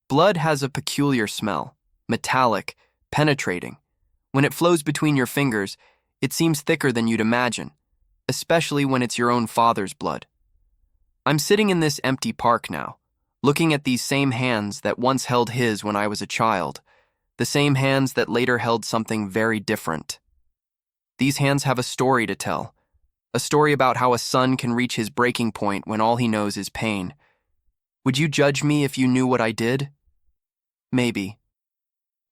Blood has a peculiar smell, metallic, penetrating. When it flows between your fingers, it seems thicker than you'd imagine, especially when it's your own father's blood. I'm sitting in this empty park now, looking at these same hands that once held his when I was a child, the same hands that later held something very different. These hands have a story to tell, a story about how a son can reach his breaking point when all he knows is pain. Would you judge me if you knew what I did? Maybe.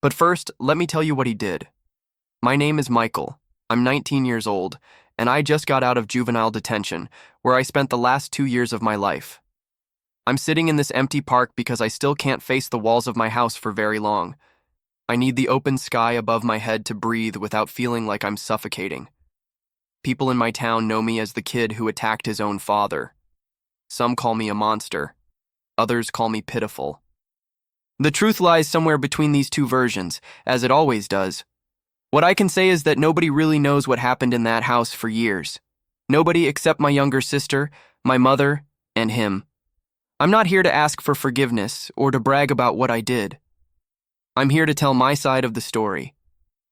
But first, let me tell you what he did. My name is Michael. I'm 19 years old, and I just got out of juvenile detention, where I spent the last 2 years of my life. I'm sitting in this empty park because I still can't face the walls of my house for very long. I need the open sky above my head to breathe without feeling like I'm suffocating. People in my town know me as the kid who attacked his own father. Some call me a monster. Others call me pitiful. The truth lies somewhere between these two versions, as it always does. What I can say is that nobody really knows what happened in that house for years. Nobody except my younger sister, my mother, and him. I'm not here to ask for forgiveness or to brag about what I did. I'm here to tell my side of the story,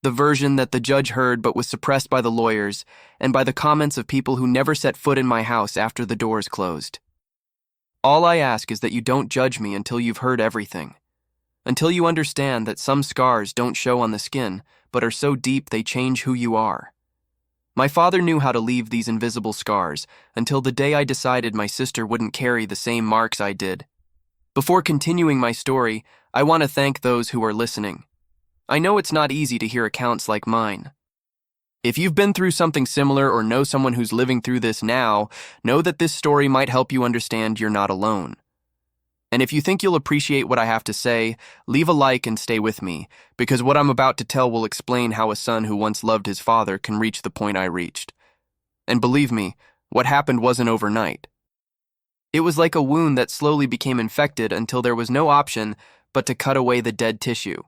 the version that the judge heard but was suppressed by the lawyers and by the comments of people who never set foot in my house after the doors closed. All I ask is that you don't judge me until you've heard everything. Until you understand that some scars don't show on the skin, but are so deep they change who you are. My father knew how to leave these invisible scars until the day I decided my sister wouldn't carry the same marks I did. Before continuing my story, I want to thank those who are listening. I know it's not easy to hear accounts like mine. If you've been through something similar or know someone who's living through this now, know that this story might help you understand you're not alone. And if you think you'll appreciate what I have to say, leave a like and stay with me, because what I'm about to tell will explain how a son who once loved his father can reach the point I reached. And believe me, what happened wasn't overnight. It was like a wound that slowly became infected until there was no option but to cut away the dead tissue.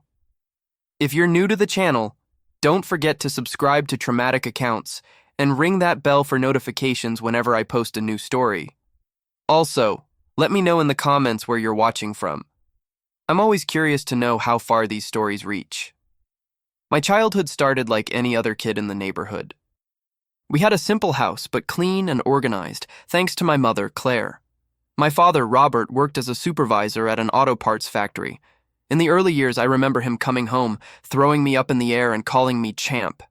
If you're new to the channel, don't forget to subscribe to Traumatic Accounts and ring that bell for notifications whenever I post a new story. Also, let me know in the comments where you're watching from. I'm always curious to know how far these stories reach. My childhood started like any other kid in the neighborhood. We had a simple house, but clean and organized, thanks to my mother, Claire. My father, Robert, worked as a supervisor at an auto parts factory. In the early years, I remember him coming home, throwing me up in the air and calling me champ.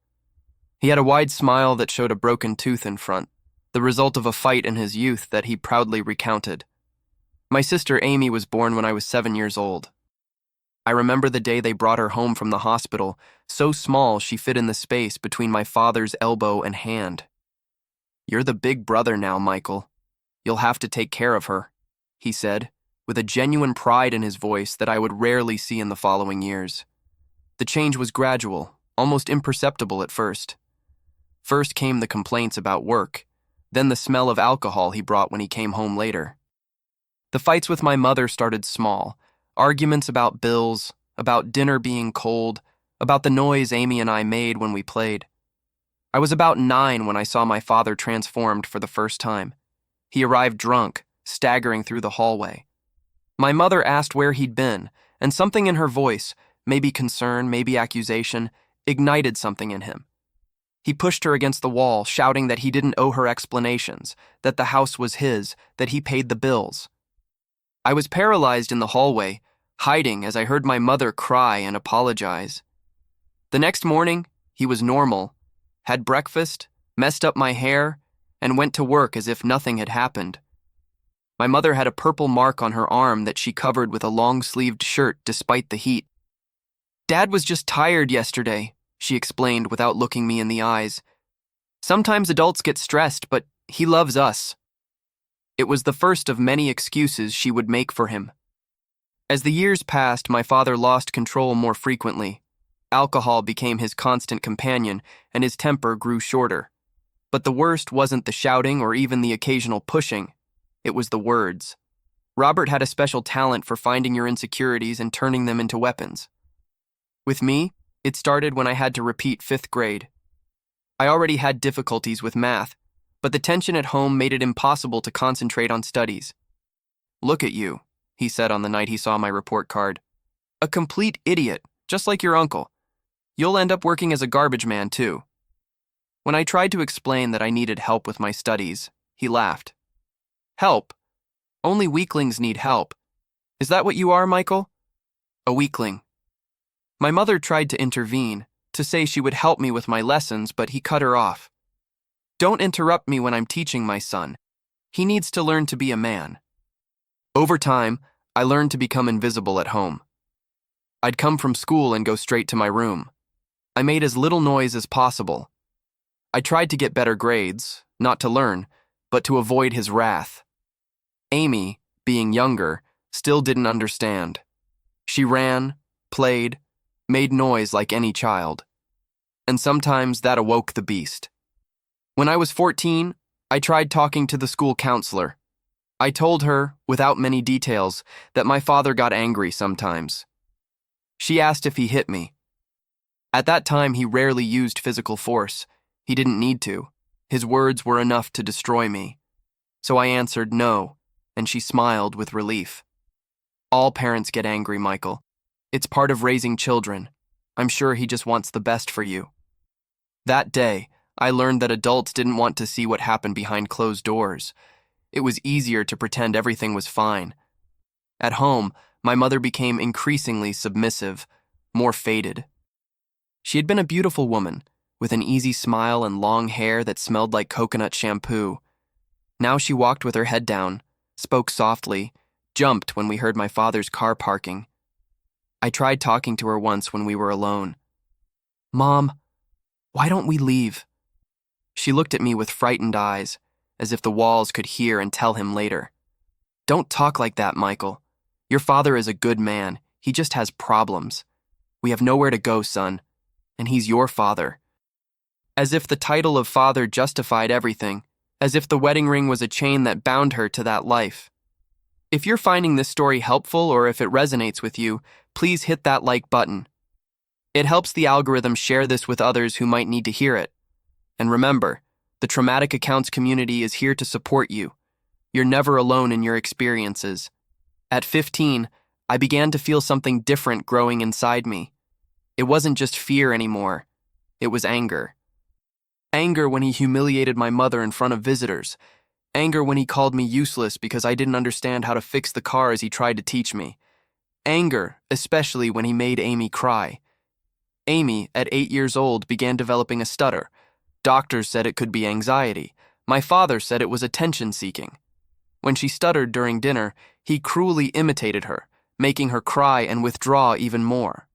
He had a wide smile that showed a broken tooth in front, the result of a fight in his youth that he proudly recounted. My sister Amy was born when I was 7 years old. I remember the day they brought her home from the hospital, so small she fit in the space between my father's elbow and hand. "You're the big brother now, Michael. You'll have to take care of her," he said, with a genuine pride in his voice that I would rarely see in the following years. The change was gradual, almost imperceptible at first. First came the complaints about work, then the smell of alcohol he brought when he came home later. The fights with my mother started small, arguments about bills, about dinner being cold, about the noise Amy and I made when we played. I was about 9 when I saw my father transformed for the first time. He arrived drunk, staggering through the hallway. My mother asked where he'd been, and something in her voice, maybe concern, maybe accusation, ignited something in him. He pushed her against the wall, shouting that he didn't owe her explanations, that the house was his, that he paid the bills. I was paralyzed in the hallway, hiding as I heard my mother cry and apologize. The next morning, he was normal, had breakfast, messed up my hair, and went to work as if nothing had happened. My mother had a purple mark on her arm that she covered with a long-sleeved shirt despite the heat. "Dad was just tired yesterday," she explained without looking me in the eyes. "Sometimes adults get stressed, but he loves us." It was the first of many excuses she would make for him. As the years passed, my father lost control more frequently. Alcohol became his constant companion, and his temper grew shorter. But the worst wasn't the shouting or even the occasional pushing. It was the words. Robert had a special talent for finding your insecurities and turning them into weapons. With me, it started when I had to repeat 5th grade. I already had difficulties with math, but the tension at home made it impossible to concentrate on studies. "Look at you. he said on the night he saw my report card. A complete idiot, just like your uncle. You'll end up working as a garbage man, too. When I tried to explain that I needed help with my studies, he laughed. Help? Only weaklings need help. Is that what you are, Michael? A weakling. My mother tried to intervene, to say she would help me with my lessons, but he cut her off. Don't interrupt me when I'm teaching my son. He needs to learn to be a man. Over time, I learned to become invisible at home. I'd come from school and go straight to my room. I made as little noise as possible. I tried to get better grades, not to learn, but to avoid his wrath. Amy, being younger, still didn't understand. She ran, played, made noise like any child. And sometimes that awoke the beast. When I was 14, I tried talking to the school counselor. I told her, without many details, that my father got angry sometimes. She asked if he hit me. At that time, he rarely used physical force. He didn't need to. His words were enough to destroy me. So I answered no, and she smiled with relief. All parents get angry, Michael. It's part of raising children. I'm sure he just wants the best for you. That day, I learned that adults didn't want to see what happened behind closed doors. It was easier to pretend everything was fine. At home, my mother became increasingly submissive, more faded. She had been a beautiful woman, with an easy smile and long hair that smelled like coconut shampoo. Now she walked with her head down, spoke softly, jumped when we heard my father's car parking. I tried talking to her once when we were alone. Mom, why don't we leave? She looked at me with frightened eyes, as if the walls could hear and tell him later. Don't talk like that, Michael. Your father is a good man. He just has problems. We have nowhere to go, son, and he's your father. As if the title of father justified everything, as if the wedding ring was a chain that bound her to that life. If you're finding this story helpful or if it resonates with you, please hit that like button. It helps the algorithm share this with others who might need to hear it. And remember, the Traumatic Accounts community is here to support you. You're never alone in your experiences. At 15, I began to feel something different growing inside me. It wasn't just fear anymore. It was anger. Anger when he humiliated my mother in front of visitors. Anger when he called me useless because I didn't understand how to fix the car as he tried to teach me. Anger, especially when he made Amy cry. Amy, at 8 years old, began developing a stutter. Doctors said it could be anxiety. My father said it was attention-seeking. When she stuttered during dinner, he cruelly imitated her, making her cry and withdraw even more.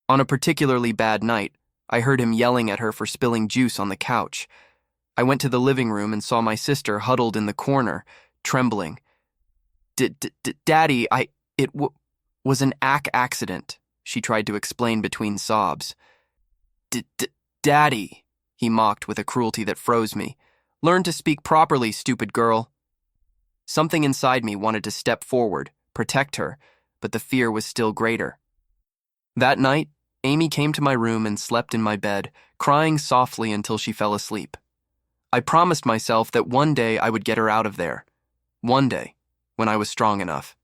On a particularly bad night, I heard him yelling at her for spilling juice on the couch. I went to the living room and saw my sister huddled in the corner, trembling. Daddy, it was an accident, she tried to explain between sobs. Daddy, he mocked with a cruelty that froze me. Learn to speak properly, stupid girl. Something inside me wanted to step forward, protect her, but the fear was still greater. That night, Amy came to my room and slept in my bed, crying softly until she fell asleep. I promised myself that one day I would get her out of there. One day, when I was strong enough.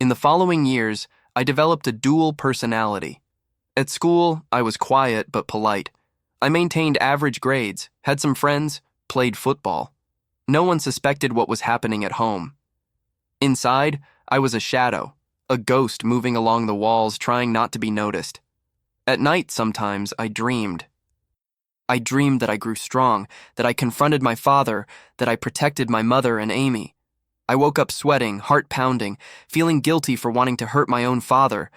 In the following years, I developed a dual personality. At school, I was quiet but polite. I maintained average grades, had some friends, played football. No one suspected what was happening at home. Inside, I was a shadow, a ghost moving along the walls trying not to be noticed. At night, sometimes, I dreamed. I dreamed that I grew strong, that I confronted my father, that I protected my mother and Amy. I woke up sweating, heart pounding, feeling guilty for wanting to hurt my own father.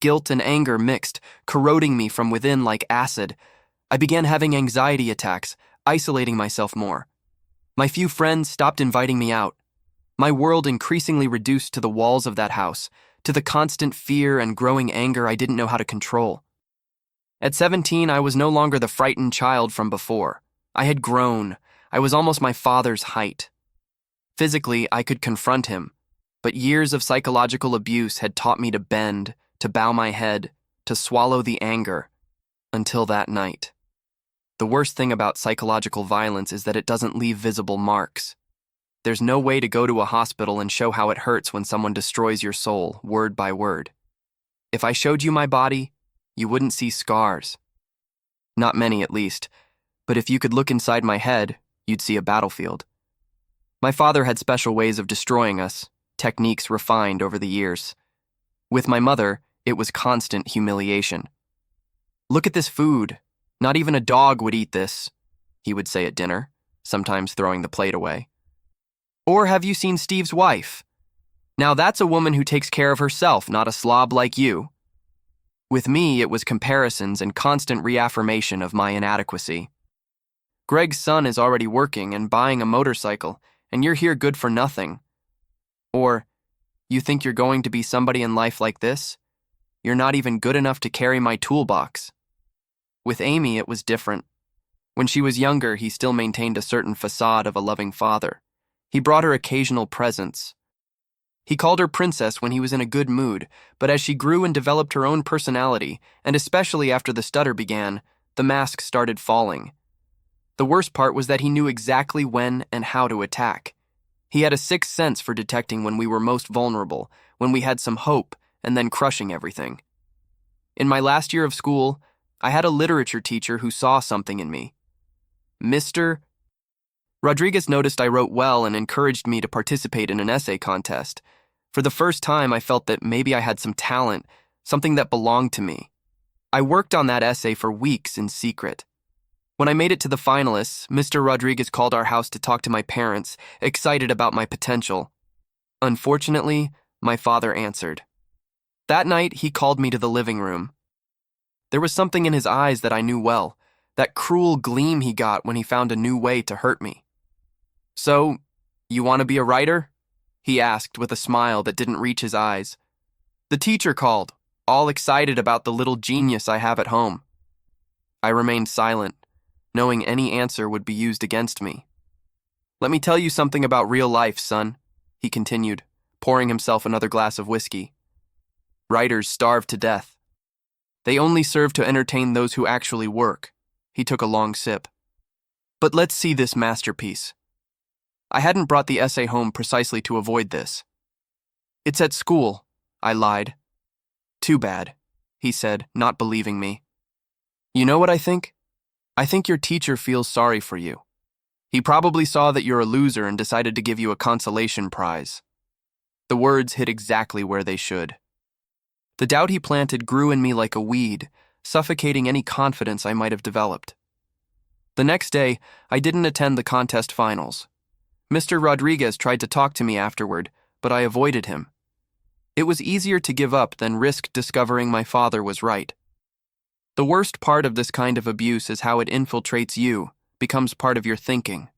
Guilt and anger mixed, corroding me from within like acid. I began having anxiety attacks, isolating myself more. My few friends stopped inviting me out. My world increasingly reduced to the walls of that house, to the constant fear and growing anger I didn't know how to control. At 17, I was no longer the frightened child from before. I had grown. I was almost my father's height. Physically, I could confront him, but years of psychological abuse had taught me to bend, to bow my head, to swallow the anger, until that night. The worst thing about psychological violence is that it doesn't leave visible marks. There's no way to go to a hospital and show how it hurts when someone destroys your soul, word by word. If I showed you my body, you wouldn't see scars. Not many, at least. But if you could look inside my head, you'd see a battlefield. My father had special ways of destroying us, techniques refined over the years. With my mother, it was constant humiliation. "Look at this food. Not even a dog would eat this," he would say at dinner, sometimes throwing the plate away. "Or have you seen Steve's wife? Now that's a woman who takes care of herself, not a slob like you." With me, it was comparisons and constant reaffirmation of my inadequacy. "Greg's son is already working and buying a motorcycle, and you're here good for nothing." Or, "You think you're going to be somebody in life like this? You're not even good enough to carry my toolbox." With Amy, it was different. When she was younger, he still maintained a certain facade of a loving father. He brought her occasional presents. He called her princess when he was in a good mood, but as she grew and developed her own personality, and especially after the stutter began, the mask started falling. The worst part was that he knew exactly when and how to attack. He had a sixth sense for detecting when we were most vulnerable, when we had some hope, and then crushing everything. In my last year of school, I had a literature teacher who saw something in me. Mr. Rodriguez noticed I wrote well and encouraged me to participate in an essay contest. For the first time, I felt that maybe I had some talent, something that belonged to me. I worked on that essay for weeks in secret. When I made it to the finalists, Mr. Rodriguez called our house to talk to my parents, excited about my potential. Unfortunately, my father answered. That night, he called me to the living room. There was something in his eyes that I knew well, that cruel gleam he got when he found a new way to hurt me. "So, you want to be a writer?" he asked with a smile that didn't reach his eyes. "The teacher called, all excited about the little genius I have at home." I remained silent, knowing any answer would be used against me. "Let me tell you something about real life, son," he continued, pouring himself another glass of whiskey. "Writers starve to death. They only serve to entertain those who actually work." He took a long sip. "But let's see this masterpiece." I hadn't brought the essay home precisely to avoid this. "It's at school," I lied. "Too bad," he said, not believing me. "You know what I think? I think your teacher feels sorry for you. He probably saw that you're a loser and decided to give you a consolation prize." The words hit exactly where they should. The doubt he planted grew in me like a weed, suffocating any confidence I might have developed. The next day, I didn't attend the contest finals. Mr. Rodriguez tried to talk to me afterward, but I avoided him. It was easier to give up than risk discovering my father was right. The worst part of this kind of abuse is how it infiltrates you, becomes part of your thinking.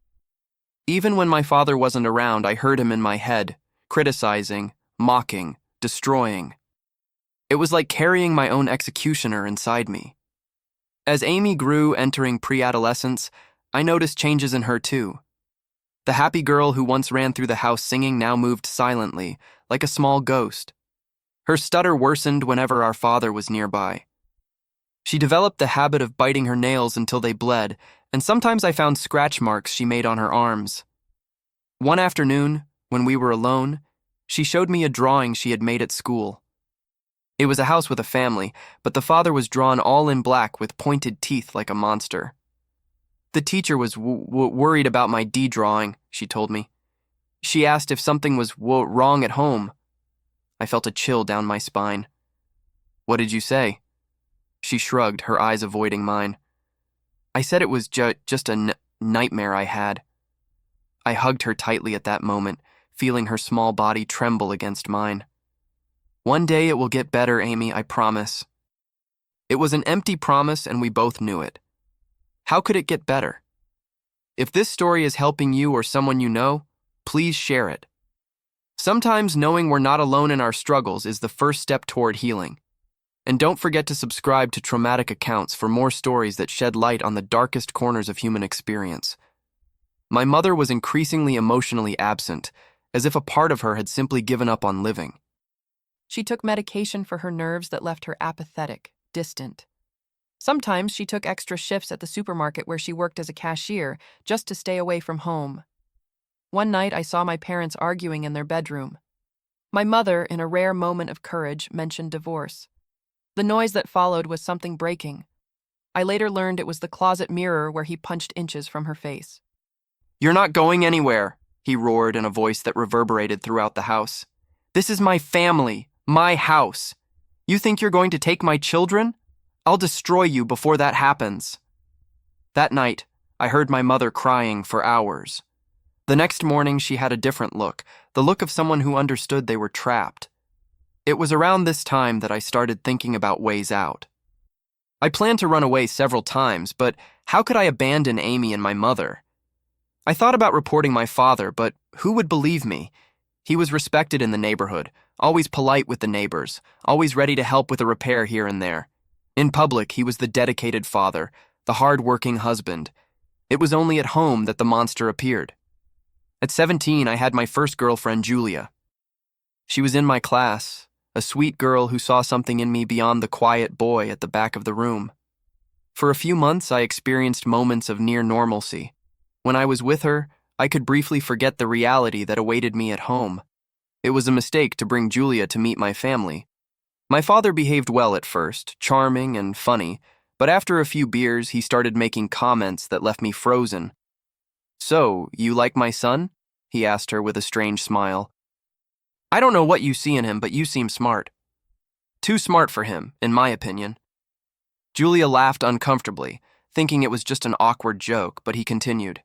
Even when my father wasn't around, I heard him in my head, criticizing, mocking, destroying. It was like carrying my own executioner inside me. As Amy grew, entering pre-adolescence, I noticed changes in her too. The happy girl who once ran through the house singing now moved silently, like a small ghost. Her stutter worsened whenever our father was nearby. She developed the habit of biting her nails until they bled, and sometimes I found scratch marks she made on her arms. One afternoon, when we were alone, she showed me a drawing she had made at school. It was a house with a family, but the father was drawn all in black with pointed teeth like a monster. "The teacher was worried about my D-drawing," she told me. "She asked if something was wrong at home." I felt a chill down my spine. "What did you say?" She shrugged, her eyes avoiding mine. "I said it was just a nightmare I had." I hugged her tightly at that moment, feeling her small body tremble against mine. "One day it will get better, Amy, I promise." It was an empty promise, and we both knew it. How could it get better? If this story is helping you or someone you know, please share it. Sometimes knowing we're not alone in our struggles is the first step toward healing. And don't forget to subscribe to Traumatic Accounts for more stories that shed light on the darkest corners of human experience. My mother was increasingly emotionally absent, as if a part of her had simply given up on living. She took medication for her nerves that left her apathetic, distant. Sometimes she took extra shifts at the supermarket where she worked as a cashier just to stay away from home. One night, I saw my parents arguing in their bedroom. My mother, in a rare moment of courage, mentioned divorce. The noise that followed was something breaking. I later learned it was the closet mirror where he punched inches from her face. "You're not going anywhere," he roared in a voice that reverberated throughout the house. "This is my family, my house. You think you're going to take my children? I'll destroy you before that happens." That night, I heard my mother crying for hours. The next morning, she had a different look, the look of someone who understood they were trapped. It was around this time that I started thinking about ways out. I planned to run away several times, but how could I abandon Amy and my mother? I thought about reporting my father, but who would believe me? He was respected in the neighborhood, always polite with the neighbors, always ready to help with a repair here and there. In public, he was the dedicated father, the hard-working husband. It was only at home that the monster appeared. At 17, I had my first girlfriend, Julia. She was in my class, a sweet girl who saw something in me beyond the quiet boy at the back of the room. For a few months, I experienced moments of near normalcy. When I was with her, I could briefly forget the reality that awaited me at home. It was a mistake to bring Julia to meet my family. My father behaved well at first, charming and funny, but after a few beers, he started making comments that left me frozen. "So, you like my son?" he asked her with a strange smile. "I don't know what you see in him, but you seem smart." "Too smart for him, in my opinion." Julia laughed uncomfortably, thinking it was just an awkward joke, but he continued.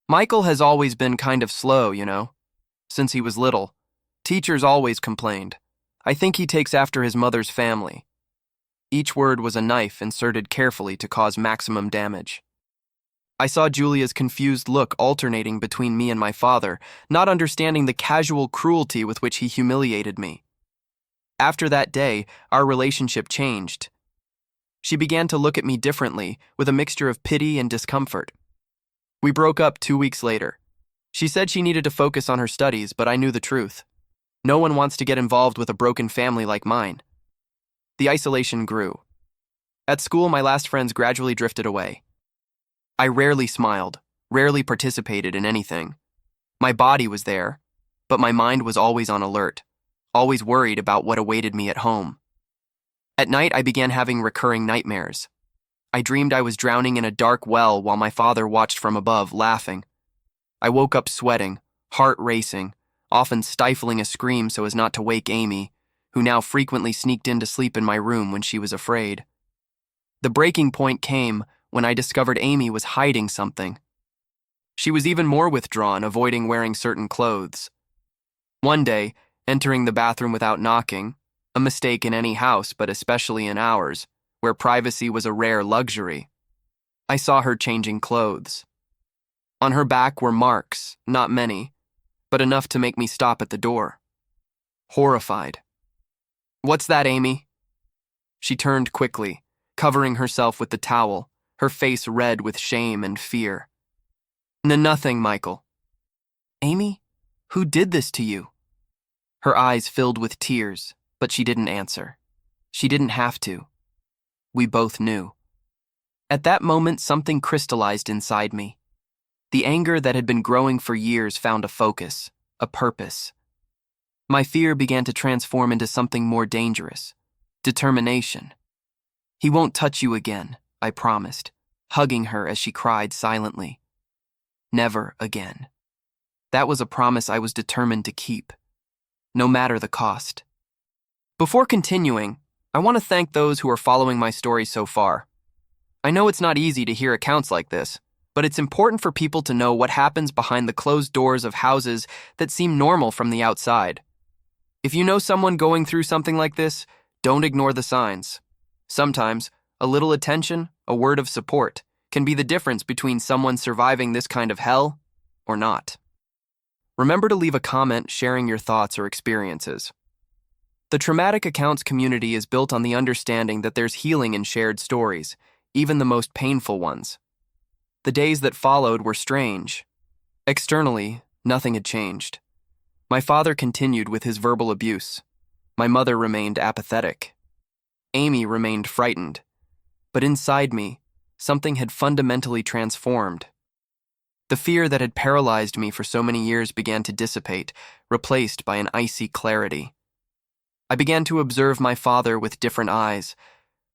"Michael has always been kind of slow, you know. Since he was little. Teachers always complained. I think he takes after his mother's family." Each word was a knife inserted carefully to cause maximum damage. I saw Julia's confused look alternating between me and my father, not understanding the casual cruelty with which he humiliated me. After that day, our relationship changed. She began to look at me differently, with a mixture of pity and discomfort. We broke up 2 weeks later. She said she needed to focus on her studies, but I knew the truth. No one wants to get involved with a broken family like mine. The isolation grew. At school, my last friends gradually drifted away. I rarely smiled, rarely participated in anything. My body was there, but my mind was always on alert, always worried about what awaited me at home. At night, I began having recurring nightmares. I dreamed I was drowning in a dark well while my father watched from above, laughing. I woke up sweating, heart racing, often stifling a scream so as not to wake Amy, who now frequently sneaked in to sleep in my room when she was afraid. The breaking point came when I discovered Amy was hiding something. She was even more withdrawn, avoiding wearing certain clothes. One day, entering the bathroom without knocking, a mistake in any house but especially in ours, where privacy was a rare luxury, I saw her changing clothes. On her back were marks, not many, but enough to make me stop at the door. Horrified. "What's that, Amy?" She turned quickly, covering herself with the towel, her face red with shame and fear. Nothing, Michael." "Amy, who did this to you?" Her eyes filled with tears, but she didn't answer. She didn't have to. We both knew. At that moment, something crystallized inside me. The anger that had been growing for years found a focus, a purpose. My fear began to transform into something more dangerous: determination. "He won't touch you again," I promised, hugging her as she cried silently. Never again. That was a promise I was determined to keep, no matter the cost. Before continuing, I want to thank those who are following my story so far. I know it's not easy to hear accounts like this, but it's important for people to know what happens behind the closed doors of houses that seem normal from the outside. If you know someone going through something like this, don't ignore the signs. Sometimes, a little attention, a word of support, can be the difference between someone surviving this kind of hell or not. Remember to leave a comment sharing your thoughts or experiences. The Traumatic Accounts community is built on the understanding that there's healing in shared stories, even the most painful ones. The days that followed were strange. Externally, nothing had changed. My father continued with his verbal abuse. My mother remained apathetic. Amy remained frightened. But inside me, something had fundamentally transformed. The The fear that had paralyzed me for so many years began to dissipate, replaced by an icy clarity. I began to observe my father with different eyes.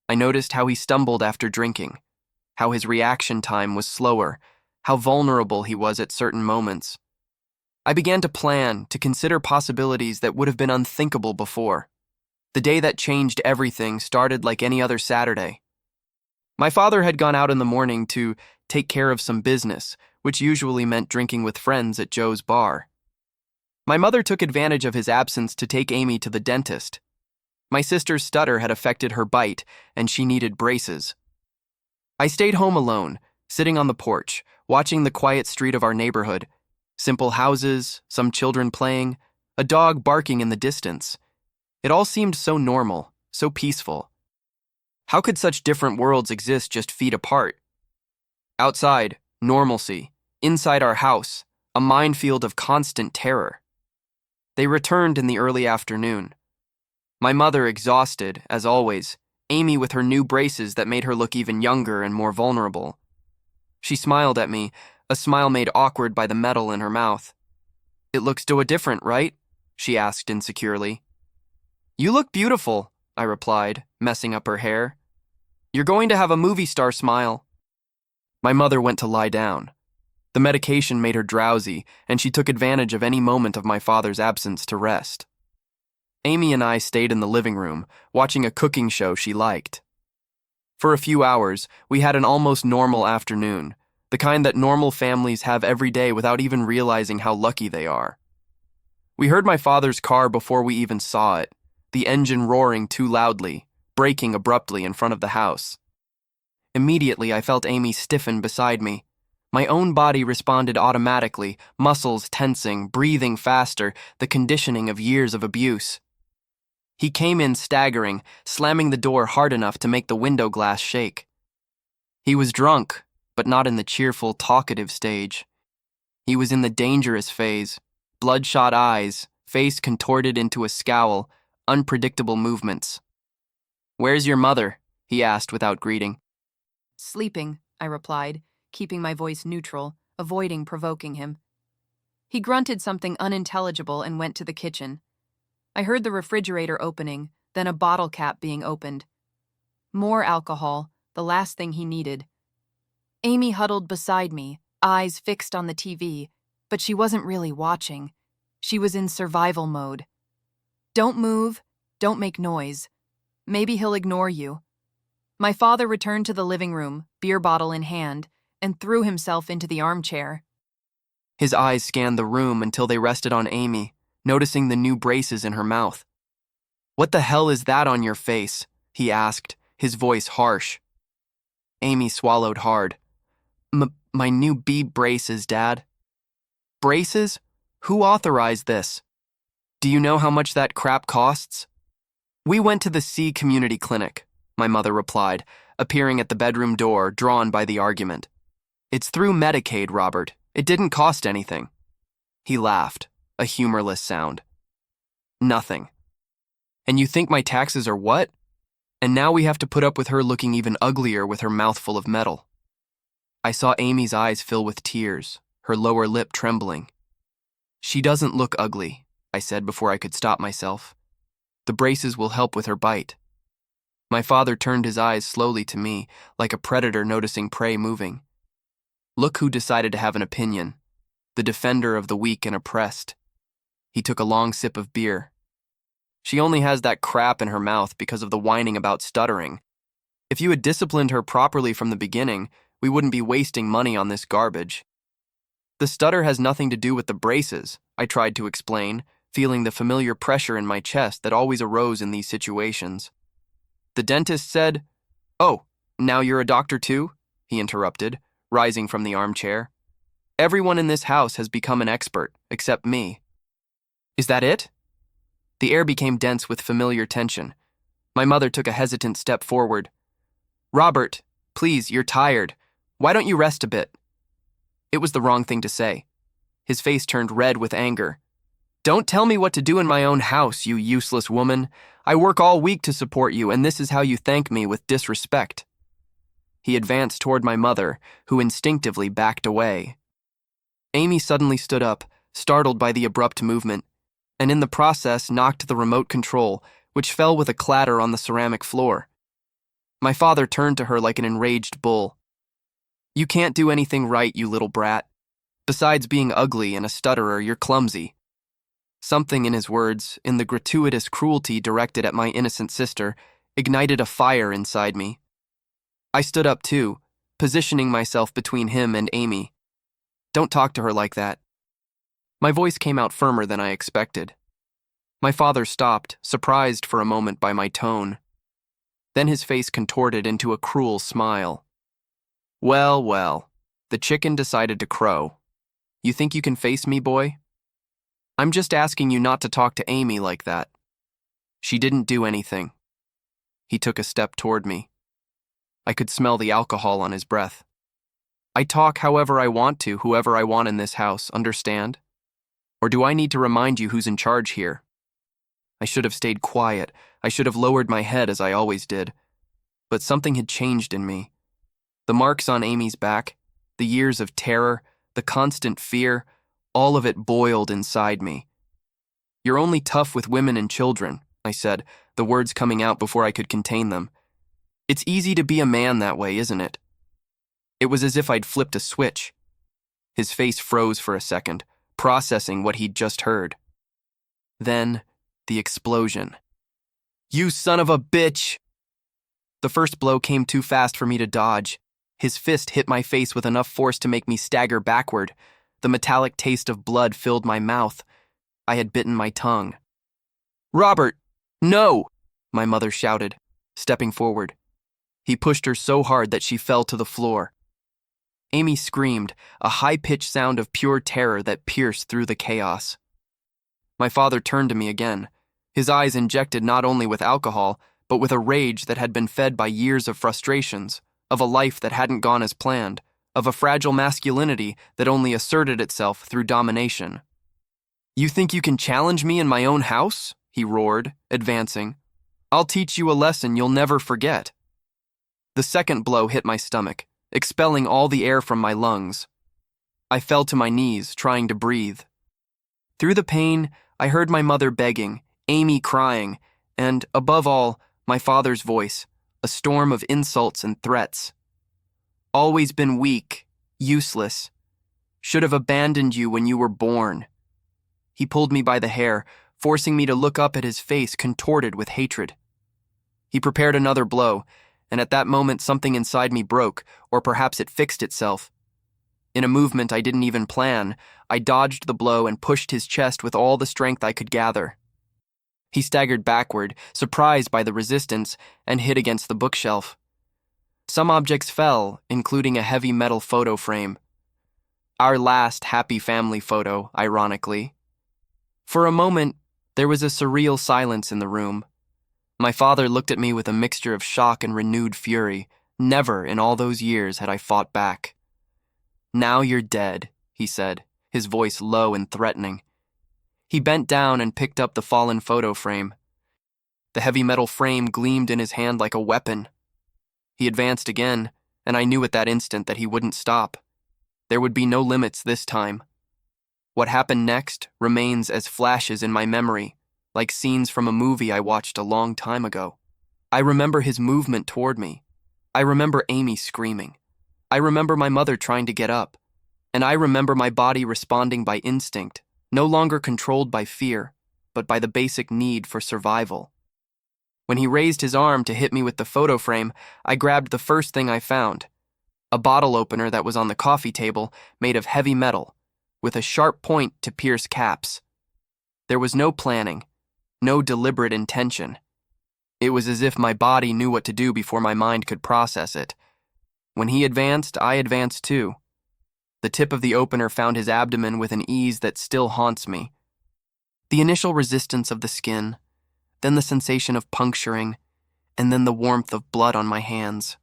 I noticed how he stumbled after drinking, how his reaction time was slower, how vulnerable he was at certain moments. I began to plan, to consider possibilities that would have been unthinkable before. The day that changed everything started like any other Saturday. My father had gone out in the morning to take care of some business, which usually meant drinking with friends at Joe's bar. My mother took advantage of his absence to take Amy to the dentist. My sister's stutter had affected her bite, and she needed braces. I stayed home alone, sitting on the porch, watching the quiet street of our neighborhood. Simple houses, some children playing, a dog barking in the distance. It all seemed so normal, so peaceful. How could such different worlds exist just feet apart? Outside, normalcy. Inside our house, a minefield of constant terror. They returned in the early afternoon. My mother exhausted, as always, Amy with her new braces that made her look even younger and more vulnerable. She smiled at me, a smile made awkward by the metal in her mouth. "It looks so different, right?" she asked insecurely. "You look beautiful," I replied, messing up her hair. "You're going to have a movie star smile." My mother went to lie down. The medication made her drowsy, and she took advantage of any moment of my father's absence to rest. Amy and I stayed in the living room, watching a cooking show she liked. For a few hours, we had an almost normal afternoon, the kind that normal families have every day without even realizing how lucky they are. We heard my father's car before we even saw it, the engine roaring too loudly, braking abruptly in front of the house. Immediately, I felt Amy stiffen beside me. My own body responded automatically, muscles tensing, breathing faster, the conditioning of years of abuse. He came in staggering, slamming the door hard enough to make the window glass shake. He was drunk, but not in the cheerful, talkative stage. He was in the dangerous phase, bloodshot eyes, face contorted into a scowl, unpredictable movements. "Where's your mother?" he asked without greeting. "Sleeping," I replied, keeping my voice neutral, avoiding provoking him. He grunted something unintelligible and went to the kitchen. I heard the refrigerator opening, then a bottle cap being opened. More alcohol, the last thing he needed. Amy huddled beside me, eyes fixed on the TV, but she wasn't really watching. She was in survival mode. "Don't move, don't make noise. Maybe he'll ignore you." My father returned to the living room, beer bottle in hand, and threw himself into the armchair. His eyes scanned the room until they rested on Amy, noticing the new braces in her mouth. "What the hell is that on your face?" he asked, his voice harsh. Amy swallowed hard. My new braces, Dad." "Braces? Who authorized this? Do you know how much that crap costs?" "We went to the C Community Clinic," my mother replied, appearing at the bedroom door, drawn by the argument. "It's through Medicaid, Robert. It didn't cost anything." He laughed, a humorless sound. "Nothing. And you think my taxes are what? And now we have to put up with her looking even uglier with her mouth full of metal." I saw Amy's eyes fill with tears, her lower lip trembling. "She doesn't look ugly," I said before I could stop myself. "The braces will help with her bite." My father turned his eyes slowly to me, like a predator noticing prey moving. Look who decided to have an opinion, the defender of the weak and oppressed. He took a long sip of beer. "She only has that crap in her mouth because of the whining about stuttering. If you had disciplined her properly from the beginning, we wouldn't be wasting money on this garbage." "The stutter has nothing to do with the braces," I tried to explain, feeling the familiar pressure in my chest that always arose in these situations. The dentist said, "Oh, now you're a doctor too?" he interrupted, rising from the armchair. "Everyone in this house has become an expert, except me." "Is that it?" The air became dense with familiar tension. My mother took a hesitant step forward. "Robert, please, you're tired. Why don't you rest a bit?" It was the wrong thing to say. His face turned red with anger. "Don't tell me what to do in my own house, you useless woman. I work all week to support you, and this is how you thank me with disrespect." He advanced toward my mother, who instinctively backed away. Amy suddenly stood up, startled by the abrupt movement, and in the process knocked the remote control, which fell with a clatter on the ceramic floor. My father turned to her like an enraged bull. "You can't do anything right, you little brat. Besides being ugly and a stutterer, you're clumsy." Something in his words, in the gratuitous cruelty directed at my innocent sister, ignited a fire inside me. I stood up too, positioning myself between him and Amy. "Don't talk to her like that." My voice came out firmer than I expected. My father stopped, surprised for a moment by my tone. Then his face contorted into a cruel smile. "Well, well, the chicken decided to crow. You think you can face me, boy? I'm just asking you not to talk to Amy like that. She didn't do anything." He took a step toward me. I could smell the alcohol on his breath. "I talk however I want to, whoever I want in this house, understand? Or do I need to remind you who's in charge here?" I should have stayed quiet. I should have lowered my head as I always did. But something had changed in me. The marks on Amy's back, the years of terror, the constant fear, all of it boiled inside me. "You're only tough with women and children," I said, the words coming out before I could contain them. "It's easy to be a man that way, isn't it?" It was as if I'd flipped a switch. His face froze for a second, processing what he'd just heard. Then, the explosion. "You son of a bitch!" The first blow came too fast for me to dodge. His fist hit my face with enough force to make me stagger backward. The metallic taste of blood filled my mouth. I had bitten my tongue. "Robert, no!" my mother shouted, stepping forward. He pushed her so hard that she fell to the floor. Amy screamed, a high-pitched sound of pure terror that pierced through the chaos. My father turned to me again, his eyes injected not only with alcohol, but with a rage that had been fed by years of frustrations, of a life that hadn't gone as planned, of a fragile masculinity that only asserted itself through domination. "You think you can challenge me in my own house?" he roared, advancing. "I'll teach you a lesson you'll never forget." The second blow hit my stomach, expelling all the air from my lungs. I fell to my knees, trying to breathe. Through the pain, I heard my mother begging, Amy crying, and, above all, my father's voice, a storm of insults and threats. "Always been weak, useless. Should have abandoned you when you were born." He pulled me by the hair, forcing me to look up at his face contorted with hatred. He prepared another blow, and at that moment something inside me broke, or perhaps it fixed itself. In a movement I didn't even plan, I dodged the blow and pushed his chest with all the strength I could gather. He staggered backward, surprised by the resistance, and hit against the bookshelf. Some objects fell, including a heavy metal photo frame. Our last happy family photo, ironically. For a moment, there was a surreal silence in the room. My father looked at me with a mixture of shock and renewed fury. Never in all those years had I fought back. "Now you're dead," he said, his voice low and threatening. He bent down and picked up the fallen photo frame. The heavy metal frame gleamed in his hand like a weapon. He advanced again, and I knew at that instant that he wouldn't stop. There would be no limits this time. What happened next remains as flashes in my memory, like scenes from a movie I watched a long time ago. I remember his movement toward me. I remember Amy screaming. I remember my mother trying to get up. And I remember my body responding by instinct, no longer controlled by fear, but by the basic need for survival. When he raised his arm to hit me with the photo frame, I grabbed the first thing I found, a bottle opener that was on the coffee table made of heavy metal, with a sharp point to pierce caps. There was no planning, no deliberate intention. It was as if my body knew what to do before my mind could process it. When he advanced, I advanced too. The tip of the opener found his abdomen with an ease that still haunts me. The initial resistance of the skin, then the sensation of puncturing, and then the warmth of blood on my hands.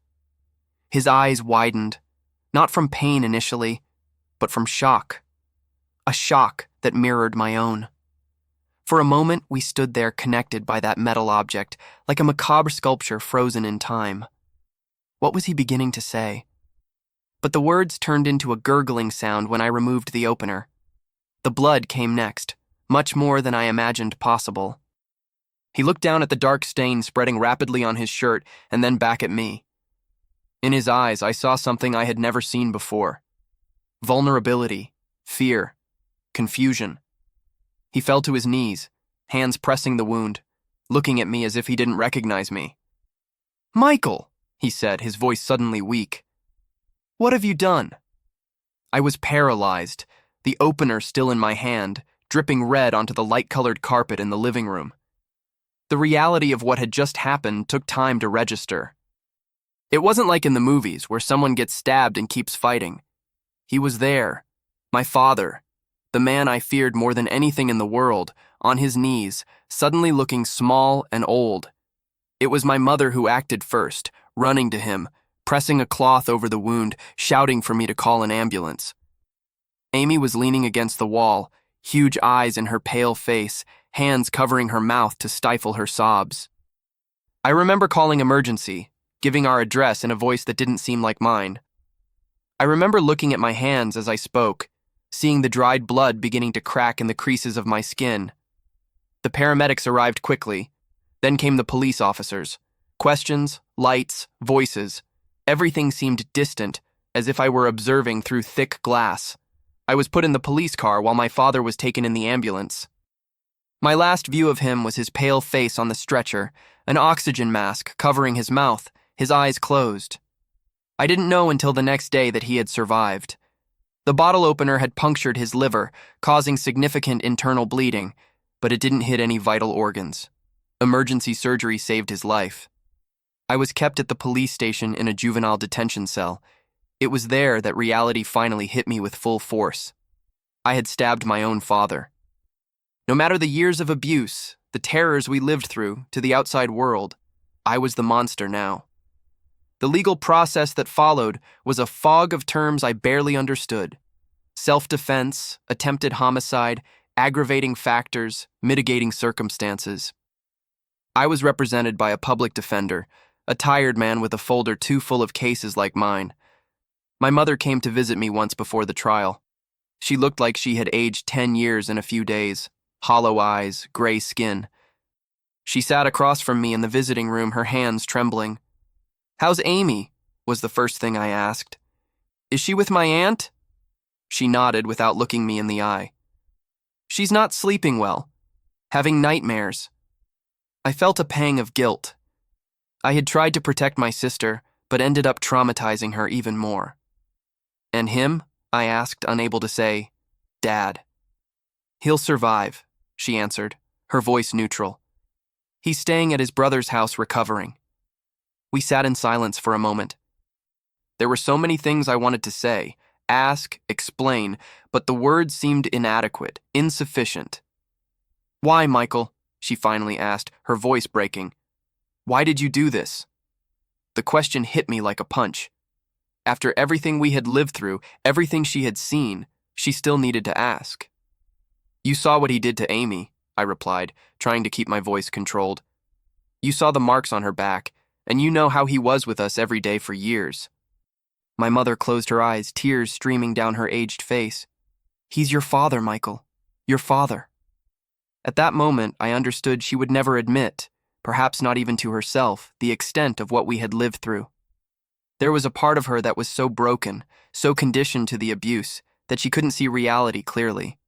His eyes widened, not from pain initially, but from shock. A shock that mirrored my own. For a moment, we stood there connected by that metal object, like a macabre sculpture frozen in time. What was he beginning to say? but the words turned into a gurgling sound when I removed the opener. The blood came next, much more than I imagined possible. He looked down at the dark stain spreading rapidly on his shirt and then back at me. In his eyes, I saw something I had never seen before. Vulnerability, fear, confusion. He fell to his knees, hands pressing the wound, looking at me as if he didn't recognize me. "Michael," he said, his voice suddenly weak. "What have you done?" I was paralyzed, the opener still in my hand, dripping red onto the light-colored carpet in the living room. The reality of what had just happened took time to register. It wasn't like in the movies where someone gets stabbed and keeps fighting. He was there, my father, the man I feared more than anything in the world, on his knees, suddenly looking small and old. It was my mother who acted first, running to him, pressing a cloth over the wound, shouting for me to call an ambulance. Amy was leaning against the wall, huge eyes in her pale face, hands covering her mouth to stifle her sobs. I remember calling emergency, giving our address in a voice that didn't seem like mine. I remember looking at my hands as I spoke, seeing the dried blood beginning to crack in the creases of my skin. The paramedics arrived quickly. Then came the police officers. Questions, lights, voices. Everything seemed distant, as if I were observing through thick glass. I was put in the police car while my father was taken in the ambulance. My last view of him was his pale face on the stretcher, an oxygen mask covering his mouth, his eyes closed. I didn't know until the next day that he had survived. The bottle opener had punctured his liver, causing significant internal bleeding, but it didn't hit any vital organs. Emergency surgery saved his life. I was kept at the police station in a juvenile detention cell. It was there that reality finally hit me with full force. I had stabbed my own father. No matter the years of abuse, the terrors we lived through, to the outside world, I was the monster now. The legal process that followed was a fog of terms I barely understood. Self-defense, attempted homicide, aggravating factors, mitigating circumstances. I was represented by a public defender, a tired man with a folder too full of cases like mine. My mother came to visit me once before the trial. She looked like she had aged 10 years in a few days, hollow eyes, gray skin. She sat across from me in the visiting room, her hands trembling. "How's Amy?" was the first thing I asked. "Is she with my aunt?" She nodded without looking me in the eye. "She's not sleeping well, having nightmares." I felt a pang of guilt. I had tried to protect my sister, but ended up traumatizing her even more. "And him?" I asked, unable to say, "Dad." "He'll survive," she answered, her voice neutral. "He's staying at his brother's house recovering." We sat in silence for a moment. There were so many things I wanted to say, ask, explain, but the words seemed inadequate, insufficient. "Why, Michael?" she finally asked, her voice breaking. "Why did you do this?" The question hit me like a punch. After everything we had lived through, everything she had seen, she still needed to ask. "You saw what he did to Amy," I replied, trying to keep my voice controlled. "You saw the marks on her back, and you know how he was with us every day for years." My mother closed her eyes, tears streaming down her aged face. "He's your father, Michael. Your father." At that moment, I understood she would never admit, perhaps not even to herself, the extent of what we had lived through. There was a part of her that was so broken, so conditioned to the abuse, that she couldn't see reality clearly.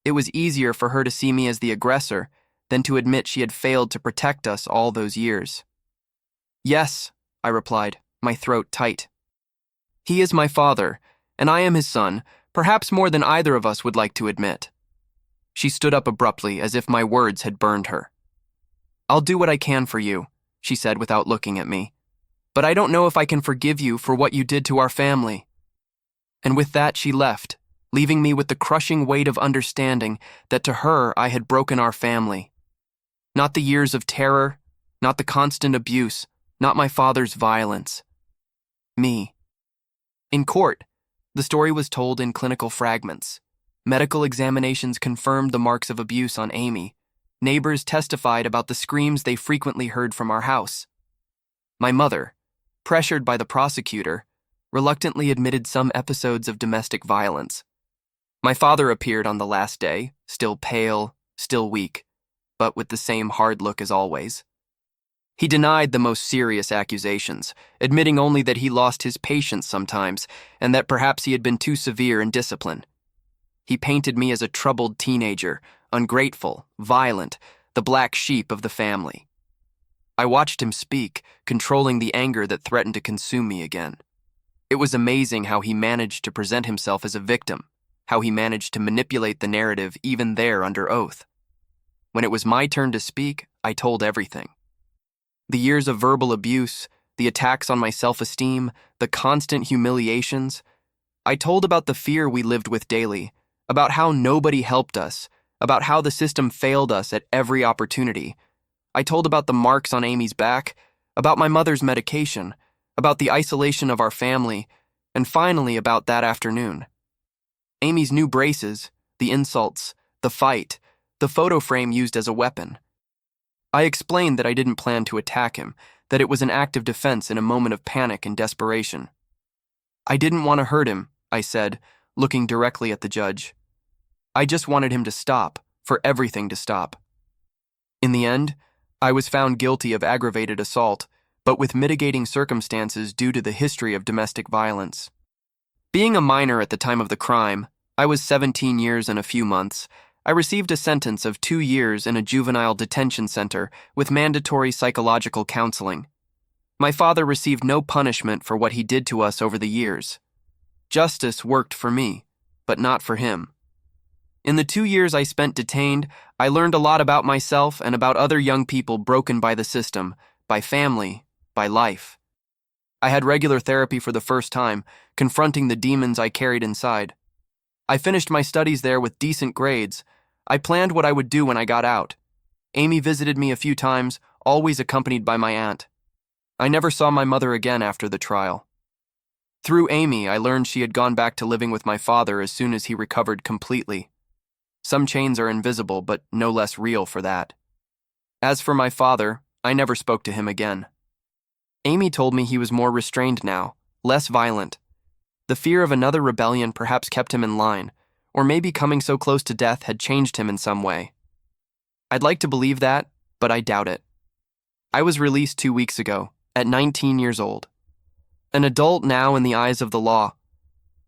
It was easier for her to see me as the aggressor than to admit she had failed to protect us all those years. "Yes," I replied, my throat tight. "He is my father, and I am his son, perhaps more than either of us would like to admit." She stood up abruptly, as if my words had burned her. "I'll do what I can for you," she said without looking at me. "But I don't know if I can forgive you for what you did to our family." And with that she left, leaving me with the crushing weight of understanding that to her I had broken our family. Not the years of terror, not the constant abuse, not my father's violence. Me. In court, the story was told in clinical fragments. Medical examinations confirmed the marks of abuse on Amy. Neighbors testified about the screams they frequently heard from our house. My mother, pressured by the prosecutor, reluctantly admitted some episodes of domestic violence. My father appeared on the last day, still pale, still weak, but with the same hard look as always. He denied the most serious accusations, admitting only that he lost his patience sometimes and that perhaps he had been too severe in discipline. He painted me as a troubled teenager, ungrateful, violent, the black sheep of the family. I watched him speak, controlling the anger that threatened to consume me again. It was amazing how he managed to present himself as a victim, how he managed to manipulate the narrative even there under oath. When it was my turn to speak, I told everything. The years of verbal abuse, the attacks on my self-esteem, the constant humiliations. I told about the fear we lived with daily, about how nobody helped us, about how the system failed us at every opportunity. I told about the marks on Amy's back, about my mother's medication, about the isolation of our family, and finally about that afternoon. Amy's new braces, the insults, the fight, the photo frame used as a weapon. I explained that I didn't plan to attack him, that it was an act of defense in a moment of panic and desperation. I didn't want to hurt him, I said, looking directly at the judge. I just wanted him to stop, for everything to stop. In the end, I was found guilty of aggravated assault, but with mitigating circumstances due to the history of domestic violence. Being a minor at the time of the crime, I was 17 years and a few months. I received a sentence of 2 years in a juvenile detention center with mandatory psychological counseling. My father received no punishment for what he did to us over the years. Justice worked for me, but not for him. In the 2 years I spent detained, I learned a lot about myself and about other young people broken by the system, by family, by life. I had regular therapy for the first time, confronting the demons I carried inside. I finished my studies there with decent grades. I planned what I would do when I got out. Amy visited me a few times, always accompanied by my aunt. I never saw my mother again after the trial. Through Amy, I learned she had gone back to living with my father as soon as he recovered completely. Some chains are invisible, but no less real for that. As for my father, I never spoke to him again. Amy told me he was more restrained now, less violent. The fear of another rebellion perhaps kept him in line, or maybe coming so close to death had changed him in some way. I'd like to believe that, but I doubt it. I was released 2 weeks ago, at 19 years old. An adult now in the eyes of the law.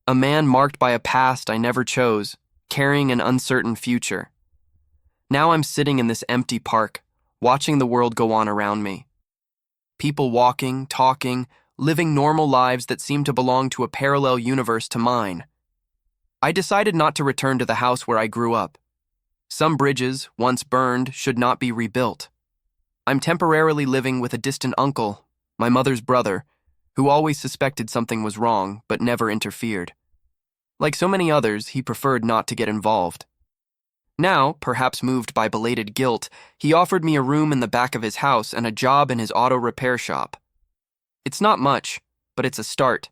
A man marked by a past I never chose, carrying an uncertain future. Now I'm sitting in this empty park, watching the world go on around me. People walking, talking, living normal lives that seem to belong to a parallel universe to mine. I decided not to return to the house where I grew up. Some bridges, once burned, should not be rebuilt. I'm temporarily living with a distant uncle, my mother's brother, who always suspected something was wrong but never interfered. Like so many others, he preferred not to get involved. Now, perhaps moved by belated guilt, he offered me a room in the back of his house and a job in his auto repair shop. It's not much, but it's a start.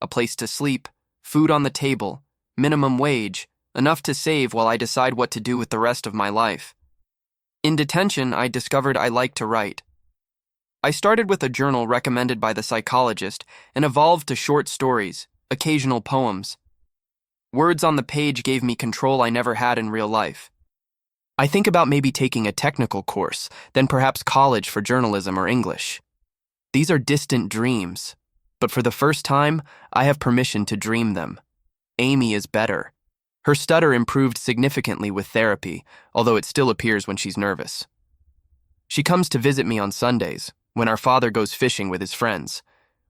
A place to sleep, food on the table, minimum wage, enough to save while I decide what to do with the rest of my life. In detention, I discovered I liked to write. I started with a journal recommended by the psychologist and evolved to short stories, occasional poems. Words on the page gave me control I never had in real life. I think about maybe taking a technical course, then perhaps college for journalism or English. These are distant dreams, but for the first time, I have permission to dream them. Amy is better. Her stutter improved significantly with therapy, although it still appears when she's nervous. She comes to visit me on Sundays, when our father goes fishing with his friends.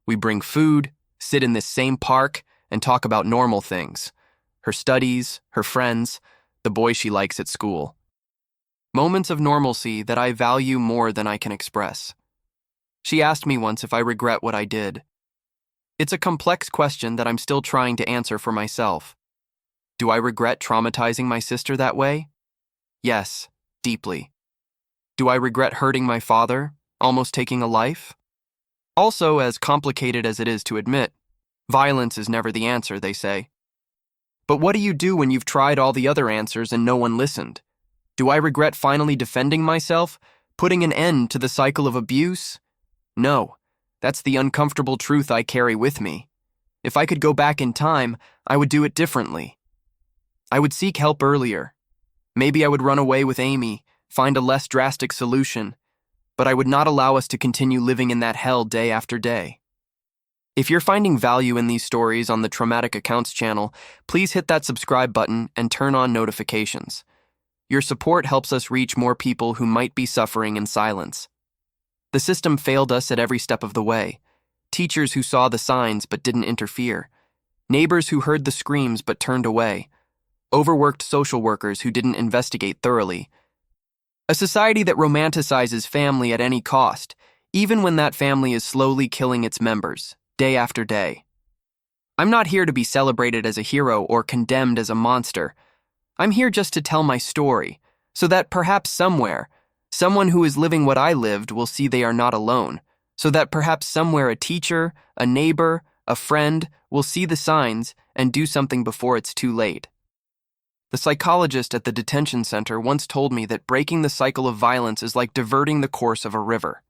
We bring food, sit in this same park, and talk about normal things. Her studies, her friends, the boy she likes at school. Moments of normalcy that I value more than I can express. She asked me once if I regret what I did. It's a complex question that I'm still trying to answer for myself. Do I regret traumatizing my sister that way? Yes, deeply. Do I regret hurting my father, almost taking a life? Also, as complicated as it is to admit, violence is never the answer, they say. But what do you do when you've tried all the other answers and no one listened? Do I regret finally defending myself, putting an end to the cycle of abuse? No, that's the uncomfortable truth I carry with me. If I could go back in time, I would do it differently. I would seek help earlier. Maybe I would run away with Amy, find a less drastic solution, but I would not allow us to continue living in that hell day after day. If you're finding value in these stories on the Traumatic Accounts channel, please hit that subscribe button and turn on notifications. Your support helps us reach more people who might be suffering in silence. The system failed us at every step of the way. Teachers who saw the signs but didn't interfere. Neighbors who heard the screams but turned away. Overworked social workers who didn't investigate thoroughly. A society that romanticizes family at any cost, even when that family is slowly killing its members, day after day. I'm not here to be celebrated as a hero or condemned as a monster. I'm here just to tell my story, so that perhaps somewhere, someone who is living what I lived will see they are not alone, so that perhaps somewhere a teacher, a neighbor, a friend will see the signs and do something before it's too late. The psychologist at the detention center once told me that breaking the cycle of violence is like diverting the course of a river.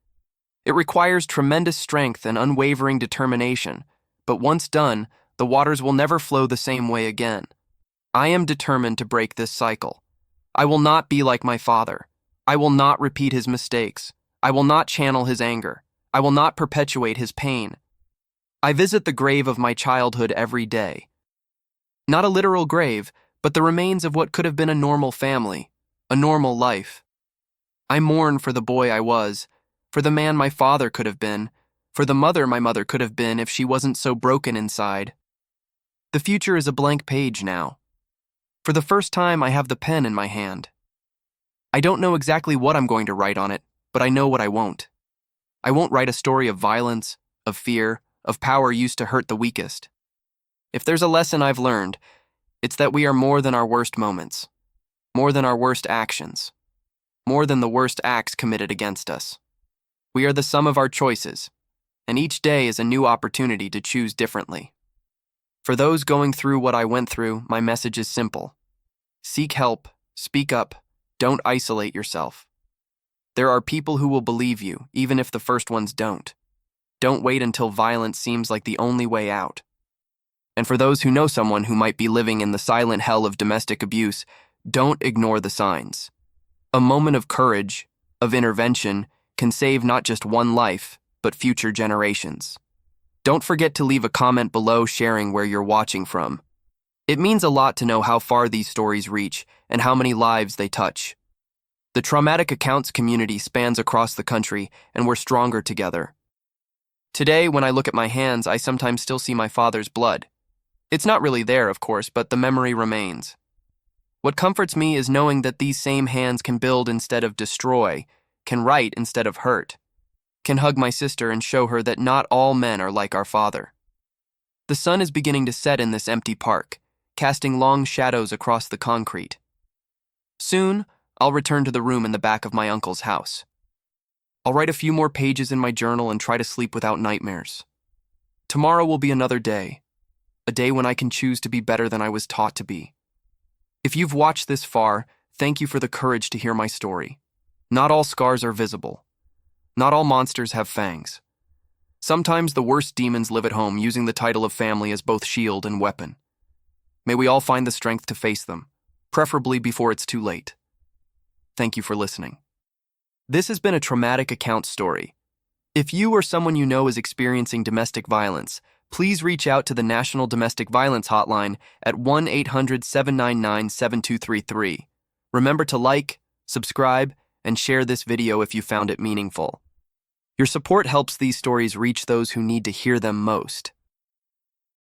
It requires tremendous strength and unwavering determination, but once done, the waters will never flow the same way again. I am determined to break this cycle. I will not be like my father. I will not repeat his mistakes. I will not channel his anger. I will not perpetuate his pain. I visit the grave of my childhood every day. Not a literal grave, but the remains of what could have been a normal family, a normal life. I mourn for the boy I was, for the man my father could have been, for the mother my mother could have been if she wasn't so broken inside. The future is a blank page now. For the first time, I have the pen in my hand. I don't know exactly what I'm going to write on it, but I know what I won't. I won't write a story of violence, of fear, of power used to hurt the weakest. If there's a lesson I've learned, it's that we are more than our worst moments, more than our worst actions, more than the worst acts committed against us. We are the sum of our choices, and each day is a new opportunity to choose differently. For those going through what I went through, my message is simple. Seek help, speak up, don't isolate yourself. There are people who will believe you, even if the first ones don't. Don't wait until violence seems like the only way out. And for those who know someone who might be living in the silent hell of domestic abuse, don't ignore the signs. A moment of courage, of intervention, can save not just one life, but future generations. Don't forget to leave a comment below sharing where you're watching from. It means a lot to know how far these stories reach and how many lives they touch. The Traumatic Accounts community spans across the country, and we're stronger together. Today, when I look at my hands, I sometimes still see my father's blood. It's not really there, of course, but the memory remains. What comforts me is knowing that these same hands can build instead of destroy, can right instead of hurt, can hug my sister and show her that not all men are like our father. The sun is beginning to set in this empty park, casting long shadows across the concrete. Soon, I'll return to the room in the back of my uncle's house. I'll write a few more pages in my journal and try to sleep without nightmares. Tomorrow will be another day, a day when I can choose to be better than I was taught to be. If you've watched this far, thank you for the courage to hear my story. Not all scars are visible. Not all monsters have fangs. Sometimes the worst demons live at home, using the title of family as both shield and weapon. May we all find the strength to face them, preferably before it's too late. Thank you for listening. This has been a Traumatic Accounts story. If you or someone you know is experiencing domestic violence, please reach out to the National Domestic Violence Hotline at 1-800-799-7233. Remember to like, subscribe, and share this video if you found it meaningful. Your support helps these stories reach those who need to hear them most.